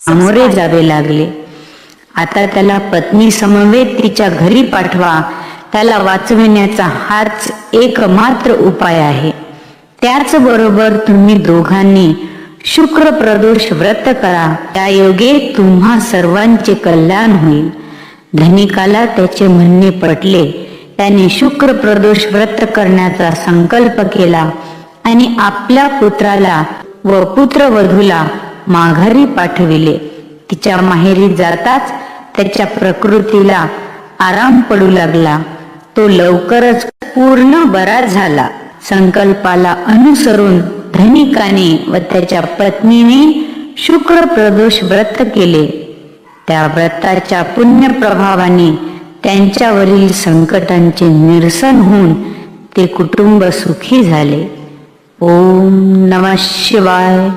सामोरे जावे लागले. आता त्याला पत्नी समवेत तिच्या घरी पाठवा. त्याला वाचविण्याचा हाच एकमात्र उपाय आहे. त्याचबरोबर तुम्ही दोघांनी शुक्र प्रदोष व्रत करा. त्या योगे तुम्हा सर्वांचे कल्याण होईल. धनिकाला त्याचे म्हणणे पटले. त्याने शुक्र प्रदोष व्रत करण्याचा संकल्प केला आणि आपल्या पुत्राला व पुत्रवधूला माघारी पाठविले. तिच्या माहेरी जाताच त्याच्या प्रकृतीला आराम पडू लागला. तो लवकरच पूर्ण बरा झाला. संकल्पाला अनुसरून धनिकाने व त्याच्या पत्नीने शुक्र प्रदोष व्रत केले. त्या व्रताच्या पुण्य प्रभावाने त्यांच्यावरील संकटांचे निरसन होऊन ते कुटुंब सुखी झाले. ओम नमः शिवाय.